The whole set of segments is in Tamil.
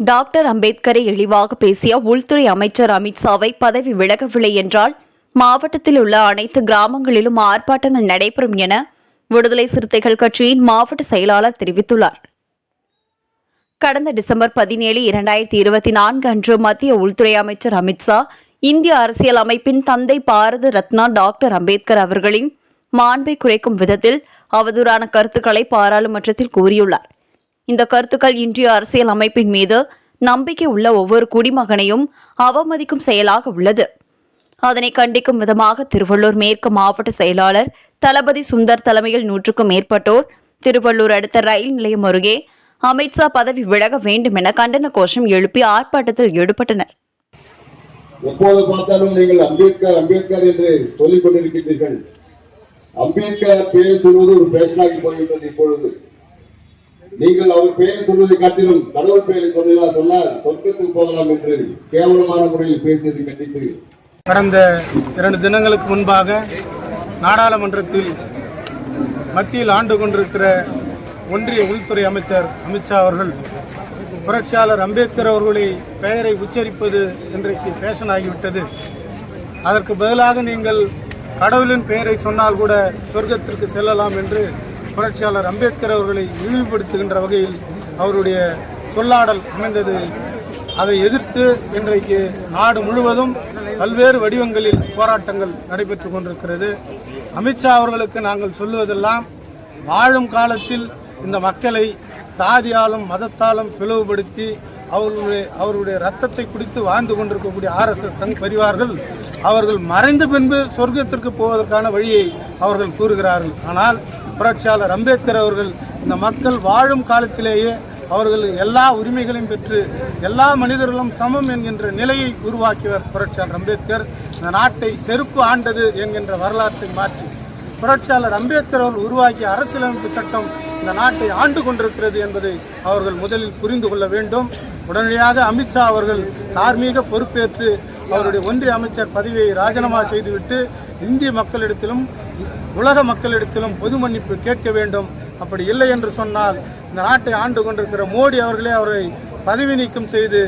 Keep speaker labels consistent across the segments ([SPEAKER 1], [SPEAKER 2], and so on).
[SPEAKER 1] டாக்டர் அம்பேத்கரை இழிவாக பேசிய உள்துறை அமைச்சர் அமித்ஷாவை பதவி விலகவில்லை என்றால் மாவட்டத்தில் உள்ள அனைத்து கிராமங்களிலும் ஆர்ப்பாட்டங்கள் நடைபெறும் என விடுதலை சிறுத்தைகள் கட்சியின் மாவட்ட செயலாளர் தெரிவித்துள்ளார். கடந்த டிசம்பர் 17, 2024 அன்று மத்திய உள்துறை அமைச்சர் அமித்ஷா இந்திய அரசியல் அமைப்பின் தந்தை பாரத ரத்னா டாக்டர் அம்பேத்கர் அவர்களின் மாண்பை குறைக்கும் விதத்தில் அவதூறான கருத்துக்களை பாராளுமன்றத்தில் கூறியுள்ளார். இந்த கருத்துக்கள் இந்திய அரசியல் அமைப்பின் மீது நம்பிக்கை உள்ள ஒவ்வொரு குடிமகனையும் அவமதிக்கும் செயலாக உள்ளது. அதனை கண்டிக்கும் விதமாக திருவள்ளூர் மேற்கு மாவட்ட செயலாளர் தளபதி சுந்தர் தலைமையில் 100க்கும் மேற்பட்டோர் திருவள்ளூர் அடுத்த ரயில் நிலையம் அருகே அமித்ஷா பதவி விலக வேண்டும் என கண்டன கோஷம் எழுப்பி ஆர்ப்பாட்டத்தில் ஈடுபட்டனர்.
[SPEAKER 2] எப்போது பார்த்தாலும் நீங்கள் அம்பேத்கர் அம்பேத்கர் என்று சொல்லிக் கொண்டிருக்கிறீர்கள். அம்பேத்கர் பெயர் சொல்வது ஒரு பேஷனாகி போய்விட்டது. இப்பொழுது நீங்கள் அவர் பெயர் சொல்வதை காட்டிலும் கடவுள் பெயரை சொன்னால் சொர்க்கத்துக்கு போகலாம் என்று கேவலமான முறையில் பேசியதை கண்டித்து
[SPEAKER 3] கடந்த 2 தினங்களுக்கு முன்பாக நாடாளுமன்றத்தில் மத்தியில் ஆண்டு கொண்டிருக்கிற ஒன்றிய உள்துறை அமைச்சர் அமித்ஷா அவர்கள் புரட்சியாளர் அம்பேத்கர் அவர்களுடைய பெயரை உச்சரிப்பது இன்றைக்கு ஃபேஷன் ஆகிவிட்டது. அதற்கு பதிலாக நீங்கள் கடவுளின் பெயரை சொன்னால் கூட சொர்க்கத்திற்கு செல்லலாம் என்று புரட்சியாளர் அம்பேத்கர் அவர்களை இழிவுபடுத்துகின்ற வகையில் அவருடைய சொல்லாடல் அமைந்தது. அதை எதிர்த்து இன்றைக்கு நாடு முழுவதும் பல்வேறு வடிவங்களில் போராட்டங்கள் நடைபெற்றுக் கொண்டிருக்கிறது. அமித்ஷா அவர்களுக்கு நாங்கள் சொல்லுவதெல்லாம், வாழும் காலத்தில் இந்த மக்களை சாதியாலும் மதத்தாலும் பிளவுபடுத்தி அவருடைய ரத்தத்தை குடித்து வாழ்ந்து கொண்டிருக்கக்கூடிய RSS சங் பரிவார்கள் அவர்கள் மறைந்த பின்பு சொர்க்கத்திற்கு போவதற்கான வழியை அவர்கள் கூறுகிறார்கள். ஆனால் புரட்சியாளர் அம்பேத்கர் அவர்கள் இந்த மக்கள் வாழும் காலத்திலேயே அவர்கள் எல்லா உரிமைகளையும் பெற்று எல்லா மனிதர்களும் சமம் என்கின்ற நிலையை உருவாக்கியவர் புரட்சியாளர் அம்பேத்கர். இந்த நாட்டை செருப்பு ஆண்டது என்கின்ற வரலாற்றை மாற்றி புரட்சியாளர் அம்பேத்கர் அவர்கள் உருவாக்கிய அரசியலமைப்பு சட்டம் இந்த நாட்டை ஆண்டு கொண்டிருக்கிறது என்பதை அவர்கள் முதலில் புரிந்து கொள்ள வேண்டும். உடனடியாக அமித்ஷா அவர்கள் தார்மீக பொறுப்பேற்று அவருடைய ஒன்றிய அமைச்சர் பதவியை ராஜினாமா செய்துவிட்டு இந்திய மக்களிடத்திலும் உலக மக்களிடத்திலும் பொது மன்னிப்பு கேட்க வேண்டும். அப்படி இல்லை என்று சொன்னால் இந்த நாட்டை ஆண்டு கொண்டிருக்கிற மோடி அவர்களே அவரை பதவி நீக்கம் செய்து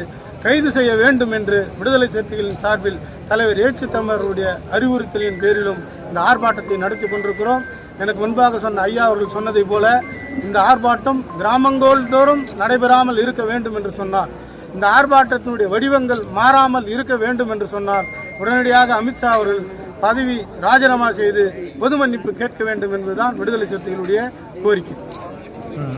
[SPEAKER 3] கைது செய்ய வேண்டும் என்று விடுதலை சிறுத்தைகளின் சார்பில் தலைவர் ஏற்று தமிழருடைய அறிவுறுத்தலின் பேரிலும் இந்த ஆர்ப்பாட்டத்தை நடத்தி கொண்டிருக்கிறோம். எனக்கு முன்பாக சொன்ன ஐயா அவர்கள் சொன்னதை போல இந்த ஆர்ப்பாட்டம் கிராமங்கள் தோறும் நடைபெறாமல் இருக்க வேண்டும் என்று சொன்னார். இந்த ஆர்ப்பாட்டத்தினுடைய வடிவங்கள் மாறாமல் இருக்க வேண்டும் என்று சொன்னார். உடனடியாக அமித்ஷா அவர்கள் பதவி ராஜினாமா செய்து பொது மன்னிப்பு கேட்க வேண்டும் என்பதுதான் விடுதலை சிறுத்தைகளுடைய கோரிக்கை.